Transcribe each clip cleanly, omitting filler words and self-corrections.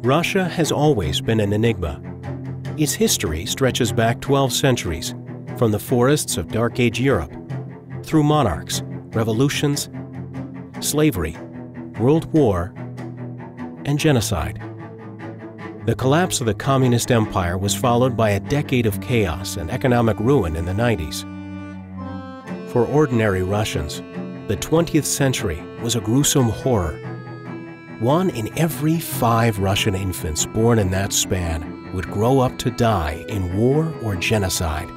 Russia has always been an enigma. Its history stretches back 12 centuries, from the forests of Dark Age Europe, through monarchs, revolutions, slavery, World War, and genocide. The collapse of the Communist Empire was followed by a decade of chaos and economic ruin in the 90s. For ordinary Russians, the 20th century was a gruesome horror. 1 in every 5 Russian infants born in that span would grow up to die in war or genocide.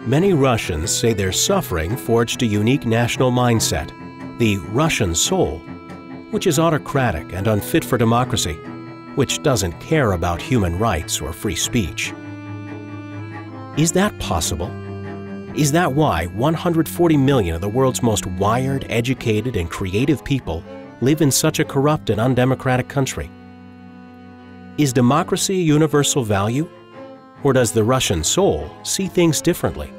Many Russians say their suffering forged a unique national mindset, the Russian soul, which is autocratic and unfit for democracy, which doesn't care about human rights or free speech. Is that possible? Is that why 140 million of the world's most wired, educated, and creative people live in such a corrupt and undemocratic country? Is democracy a universal value? Or does the Russian soul see things differently?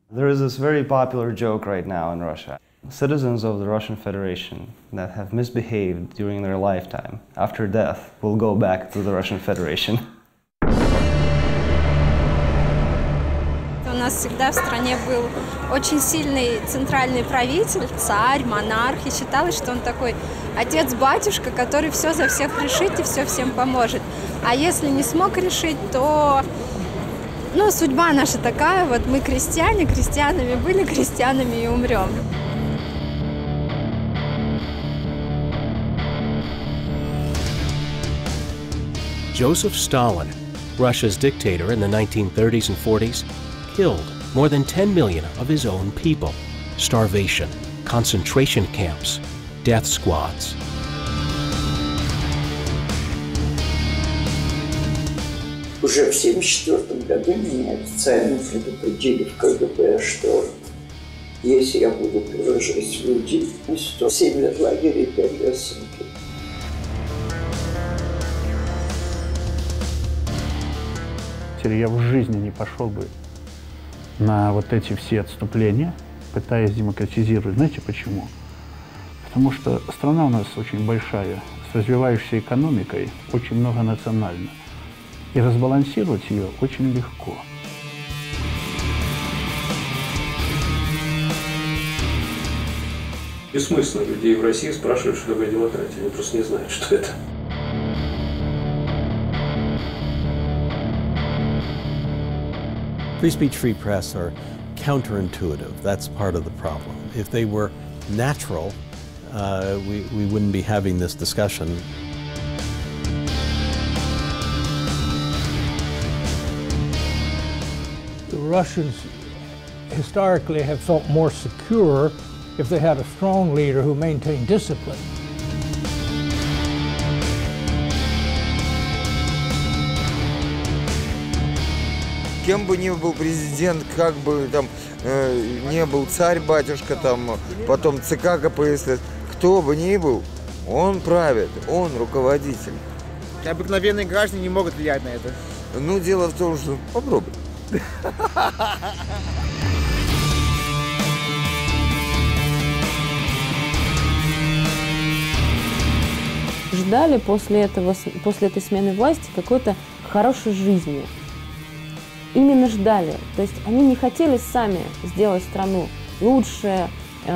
There is this very popular joke right now in Russia. Citizens of the Russian Federation that have misbehaved during their lifetime, after death, will go back to the Russian Federation. У нас всегда в стране был очень сильный центральный правитель, царь, монарх, и считалось, что он такой отец-батюшка, который все за всех решит и все всем поможет. А если не смог решить, то судьба наша такая, вот мы крестьяне, крестьянами были, крестьянами и умрем. Joseph Stalin, Russia's dictator in the 1930s and 40s, killed more than 10 million of his own people. Starvation, concentration camps, death squads. Уже в 1974 году меня официально предупредили в КГБ, что если я буду превращать в людей, то 7 лет лагеря и 5 лет ссылки. Я в жизни не пошел бы на вот эти все отступления, пытаясь демократизировать. Знаете почему? Потому что страна у нас очень большая, с развивающейся экономикой, очень многонациональна. И разбалансировать ее очень легко. Бессмысленно людей в России спрашивают, что такое демократия. Они просто не знают, что это. Free speech, free press are counterintuitive. That's part of the problem. If they were natural, we wouldn't be having this discussion. The Russians historically have felt more secure if they had a strong leader who maintained discipline. Кем бы ни был президент, как бы там не был царь-батюшка, там, потом ЦК КПСС, кто бы ни был, он правит, он руководитель. Обыкновенные граждане не могут влиять на это. Ну, дело в том, что попробуй. Ждали после этой смены власти какой-то хорошей жизни. Именно ждали. То есть они не хотели сами сделать страну лучше,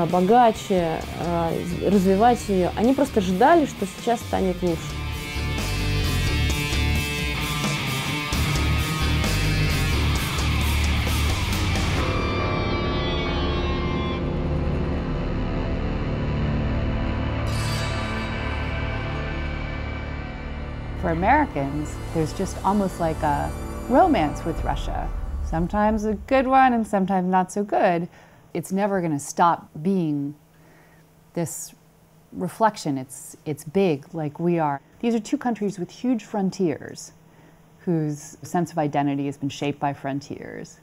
богаче, развивать ее. Они просто ждали, что сейчас станет лучше. For Americans, there's just almost like a romance with Russia. Sometimes a good one and sometimes not so good. It's never going to stop being this reflection. It's big like we are. These are two countries with huge frontiers whose sense of identity has been shaped by frontiers.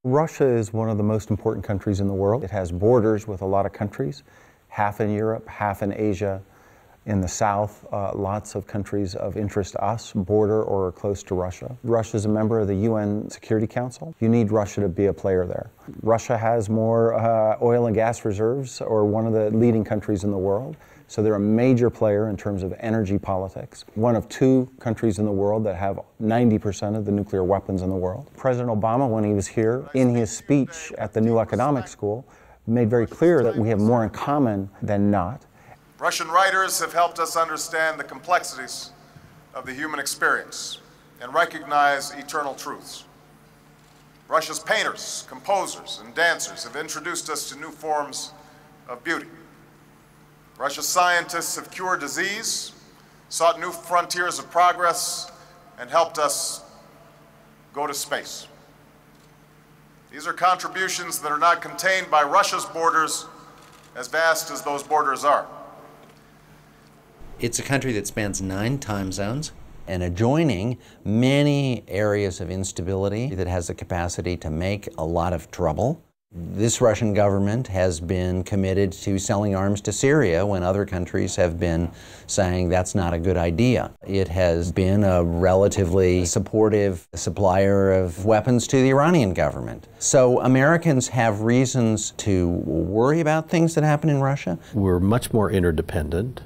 Russia is one of the most important countries in the world. It has borders with a lot of countries, half in Europe, half in Asia, In the south, lots of countries of interest to us border or are close to Russia. Russia is a member of the UN Security Council. You need Russia to be a player there. Russia has more oil and gas reserves, or one of the leading countries in the world. So they're a major player in terms of energy politics. One of 2 countries in the world that have 90% of the nuclear weapons in the world. President Obama, when he was here, in his speech at the New Economic School, made very clear that we have more in common than not. Russian writers have helped us understand the complexities of the human experience and recognize eternal truths. Russia's painters, composers, and dancers have introduced us to new forms of beauty. Russia's scientists have cured disease, sought new frontiers of progress, and helped us go to space. These are contributions that are not contained by Russia's borders, as vast as those borders are. It's a country that spans 9 time zones and adjoining many areas of instability that has the capacity to make a lot of trouble. This Russian government has been committed to selling arms to Syria when other countries have been saying that's not a good idea. It has been a relatively supportive supplier of weapons to the Iranian government. So Americans have reasons to worry about things that happen in Russia. We're much more interdependent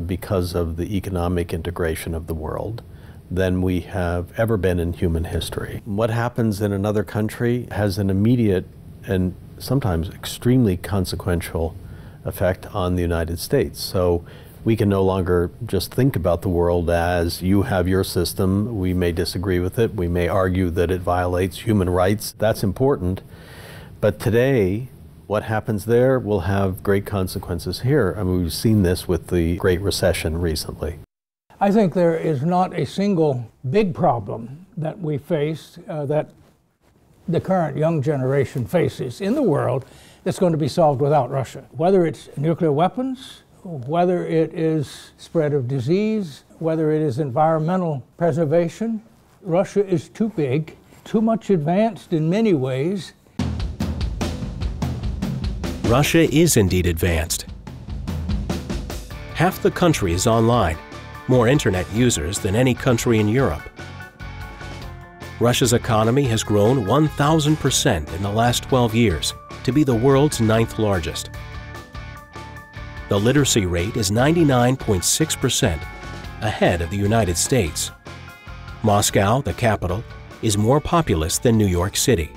because of the economic integration of the world than we have ever been in human history. What happens in another country has an immediate and sometimes extremely consequential effect on the United States. So we can no longer just think about the world as you have your system, we may disagree with it, we may argue that it violates human rights. That's important. But today, what happens there will have great consequences here. I mean, we've seen this with the Great Recession recently. I think there is not a single big problem that we face, that the current young generation faces in the world, that's going to be solved without Russia. Whether it's nuclear weapons, whether it is spread of disease, whether it is environmental preservation, Russia is too big, too much advanced in many ways. Russia is indeed advanced. Half the country is online, more internet users than any country in Europe. Russia's economy has grown 1,000% in the last 12 years to be the world's 9th largest. The literacy rate is 99.6%, ahead of the United States. Moscow, the capital, is more populous than New York City.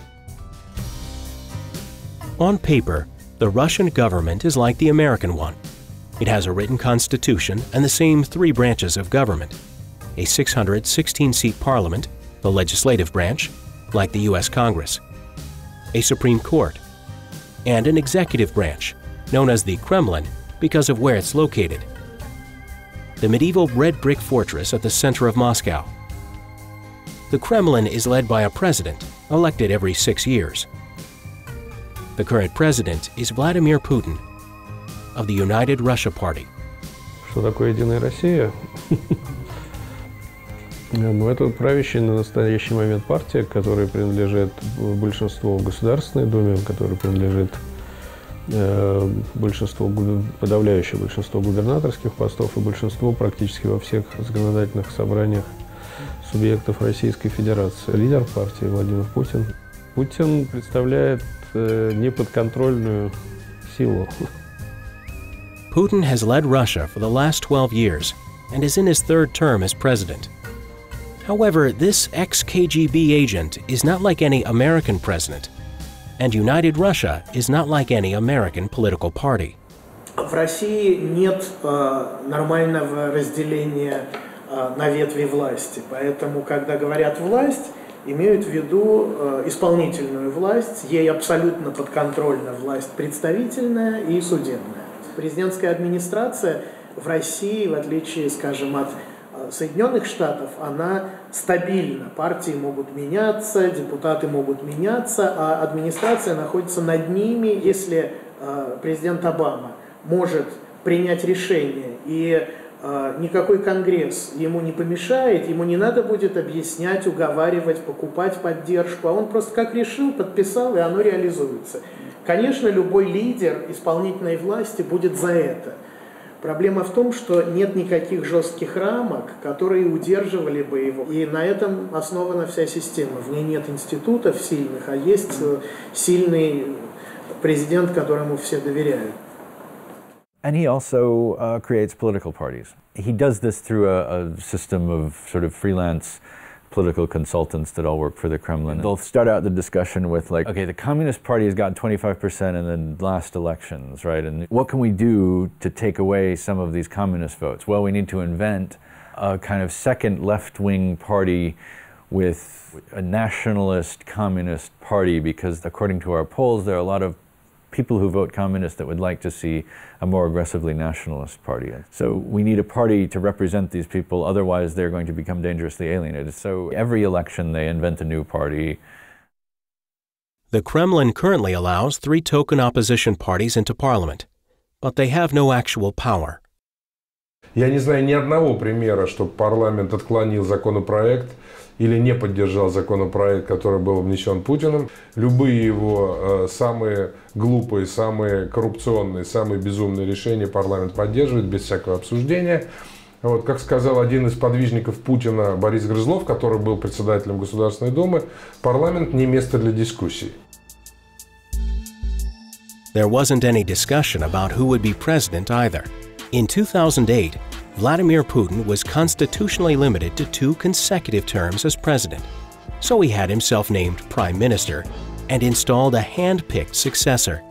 On paper, the Russian government is like the American one. It has a written constitution and the same 3 branches of government: a 616-seat parliament, the legislative branch, like the U.S. Congress, a Supreme Court, and an executive branch, known as the Kremlin because of where it's located. The medieval red brick fortress at the center of Moscow. The Kremlin is led by a president, elected every 6 years. The current president is Vladimir Putin of the United Russia Party. Что такое «Единая Россия»? Ну, это правящая на настоящий момент партия, которая принадлежит большинству в Государственной Думе, которая принадлежит подавляющее большинство губернаторских постов и большинство практически во всех законодательных собраниях субъектов Российской Федерации. Лидер партии Владимир Путин. Путин представляет неподконтрольную силу. Putin has led Russia for the last 12 years and is in his 3rd term as president. However, this ex-KGB agent is not like any American president, and United Russia is not like any American political party. В России нет нормального разделения на ветви власти, поэтому, когда говорят «власть», имеют в виду исполнительную власть, ей абсолютно подконтрольна власть представительная и судебная. Президентская администрация в России, в отличие, скажем, от Соединенных Штатов, она стабильна. Партии могут меняться, депутаты могут меняться, а администрация находится над ними. Если президент Обама может принять решение и никакой Конгресс ему не помешает, ему не надо будет объяснять, уговаривать, покупать поддержку, а он просто как решил, подписал, и оно реализуется. Конечно, любой лидер исполнительной власти будет за это. Проблема в том, что нет никаких жестких рамок, которые удерживали бы его. И на этом основана вся система. В ней нет институтов сильных, а есть сильный президент, которому все доверяют. And he also creates political parties. He does this through a system of sort of freelance political consultants that all work for the Kremlin. They'll start out the discussion with like, okay, the Communist Party has gotten 25% in the last elections, right? And what can we do to take away some of these communist votes? Well, we need to invent a kind of second left-wing party with a nationalist communist party, because according to our polls, there are a lot of people who vote communist that would like to see a more aggressively nationalist party. So we need a party to represent these people, otherwise they're going to become dangerously alienated. So every election they invent a new party. The Kremlin currently allows 3 token opposition parties into parliament, but they have no actual power. Я не знаю ни одного примера, чтобы парламент отклонил законопроект или не поддержал законопроект, который был внесен Путиным. Любые его самые глупые, самые коррупционные, самые безумные решения парламент поддерживает без всякого обсуждения. Вот, как сказал один из подвижников Путина Борис Грызлов, который был председателем Государственной Думы, парламент не место для дискуссий. There wasn't any discussion about who would be president either. In 2008, Vladimir Putin was constitutionally limited to 2 consecutive terms as president, so he had himself named prime minister and installed a hand-picked successor,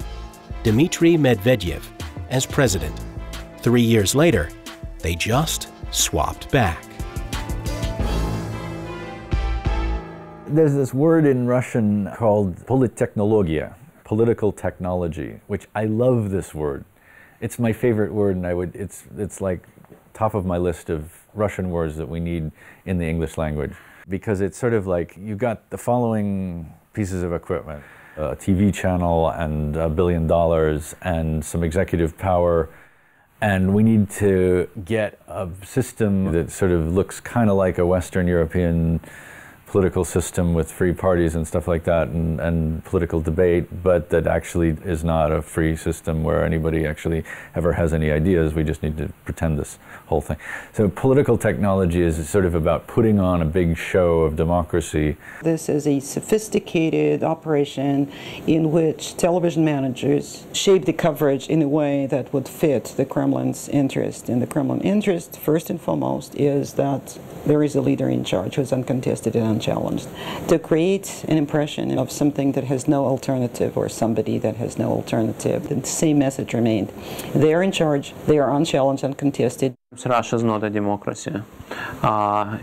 Dmitry Medvedev, as president. 3 years later, they just swapped back. There's this word in Russian called polittechnologia, political technology, which I love this word. It's my favorite word, and it's like top of my list of Russian words that we need in the English language, because it's sort of like you've got the following pieces of equipment: a TV channel and $1 billion and some executive power, and we need to get a system that sort of looks kind of like a Western European political system with free parties and stuff like that, and political debate, but that actually is not a free system where anybody actually ever has any ideas. We just need to pretend this whole thing. So political technology is sort of about putting on a big show of democracy. This is a sophisticated operation in which television managers shape the coverage in a way that would fit the Kremlin's interest. And the Kremlin interest, first and foremost, is that there is a leader in charge who is uncontested and unchallenged, to create an impression of something that has no alternative or somebody that has no alternative. The same message remained. They are in charge, they are unchallenged, uncontested. Russia is not a democracy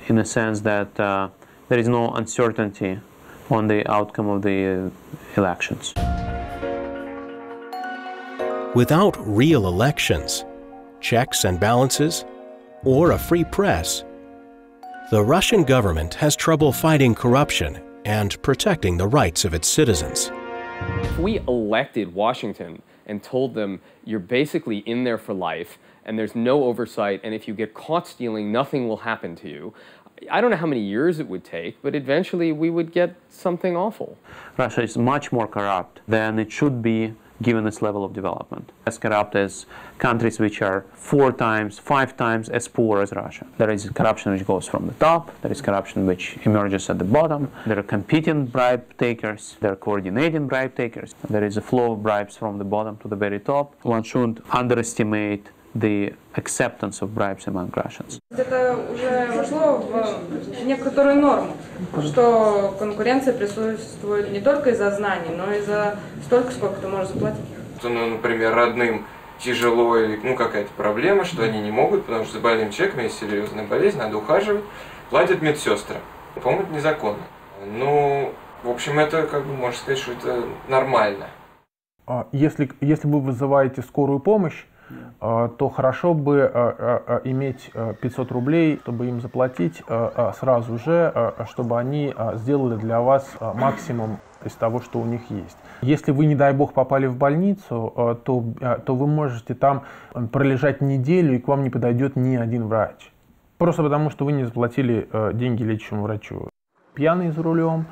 in the sense that there is no uncertainty on the outcome of the elections. Without real elections, checks and balances, or a free press, the Russian government has trouble fighting corruption and protecting the rights of its citizens. If we elected Washington and told them you're basically in there for life and there's no oversight, and if you get caught stealing, nothing will happen to you, I don't know how many years it would take, but eventually we would get something awful. Russia is much more corrupt than it should be given its level of development. As corrupt as countries which are 4 times, 5 times as poor as Russia. There is corruption which goes from the top, there is corruption which emerges at the bottom, there are competing bribe takers, there are coordinating bribe takers, there is a flow of bribes from the bottom to the very top. One shouldn't underestimate the acceptance of bribes among Russians. Это уже вошло в некоторую норму, что конкуренция присутствует не только из-за знаний, но и за столько, сколько ты можешь заплатить. Ну, например, родным тяжело или какая-то проблема, что они не могут, потому что за больным человеком есть серьезная болезнь, надо ухаживать, платят медсестры. По-моему, это незаконно. Ну, в общем, это, можно сказать, что это нормально. Если вы вызываете скорую помощь, то хорошо бы иметь 500 рублей, чтобы им заплатить сразу же, чтобы они сделали для вас максимум из того, что у них есть. Если вы, не дай бог, попали в больницу, то вы можете там пролежать неделю, и к вам не подойдет ни один врач. Просто потому, что вы не заплатили деньги лечащему врачу. Пьяный за рулем,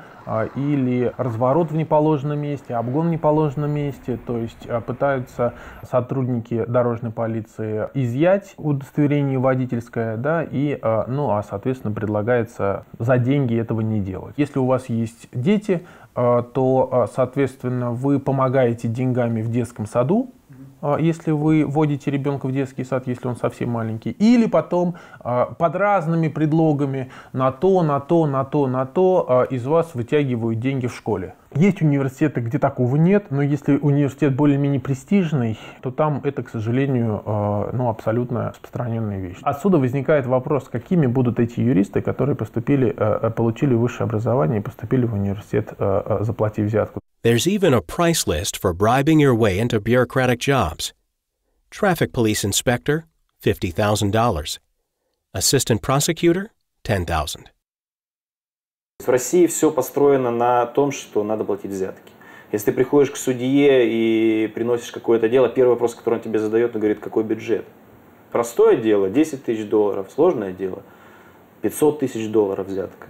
или разворот в неположенном месте, обгон в неположенном месте. То есть пытаются сотрудники дорожной полиции изъять удостоверение водительское, да, и, соответственно, предлагается за деньги этого не делать. Если у вас есть дети, то, соответственно, вы помогаете деньгами в детском саду, если вы вводите ребенка в детский сад, если он совсем маленький, или потом под разными предлогами на то из вас вытягивают деньги в школе. Есть университеты, где такого нет, но если университет более-менее престижный, то там это, к сожалению, абсолютно распространенная вещь. Отсюда возникает вопрос, какими будут эти юристы, которые получили высшее образование и поступили в университет, заплатив взятку. There's even a price list for bribing your way into bureaucratic jobs. Traffic police inspector, $50,000. Assistant prosecutor, $10,000. В России все построено на том, что надо платить взятки. Если ты приходишь к судье и приносишь какое-то дело, первый вопрос, который он тебе задает, он говорит, какой бюджет. Простое дело, $10 тысяч, сложное дело, $500 тысяч взятка.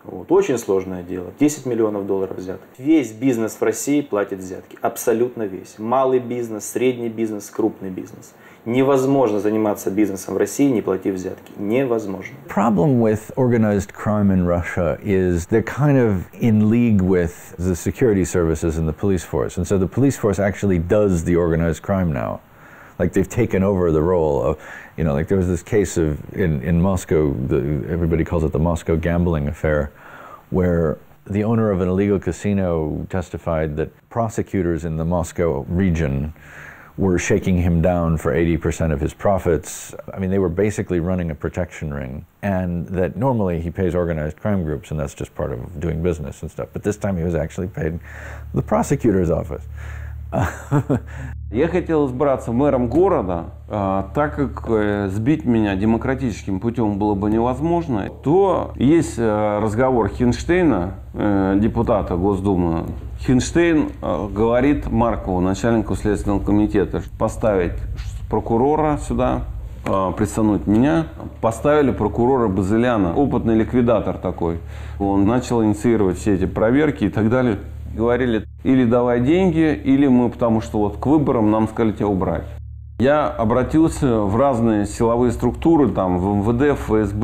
Вот. Очень сложное дело. $10 миллионов взяток. Весь бизнес в России платит взятки. Абсолютно весь. Малый бизнес, средний бизнес, крупный бизнес. Невозможно заниматься бизнесом в России, не платив взятки. Невозможно. Problem with organized crime in Russia is they're kind of in league with the security services and the police force. And so the police force actually does the organized crime now. Like they've taken over the role of, like there was this case in Moscow, everybody calls it the Moscow gambling affair, where the owner of an illegal casino testified that prosecutors in the Moscow region were shaking him down for 80% of his profits. I mean, they were basically running a protection ring, and that normally he pays organized crime groups, and that's just part of doing business and stuff. But this time he was actually paid the prosecutor's office. Я хотел избраться мэром города, так как сбить меня демократическим путем было бы невозможно, то есть разговор Хинштейна, депутата Госдумы. Хинштейн говорит Маркову, начальнику Следственного комитета, поставить прокурора сюда, представить меня. Поставили прокурора Базеляна, опытный ликвидатор такой. Он начал инициировать все эти проверки и так далее. Говорили, или давай деньги, или мы, потому что вот к выборам нам сказали тебя убрать. Я обратился в разные силовые структуры, там, в МВД, в ФСБ.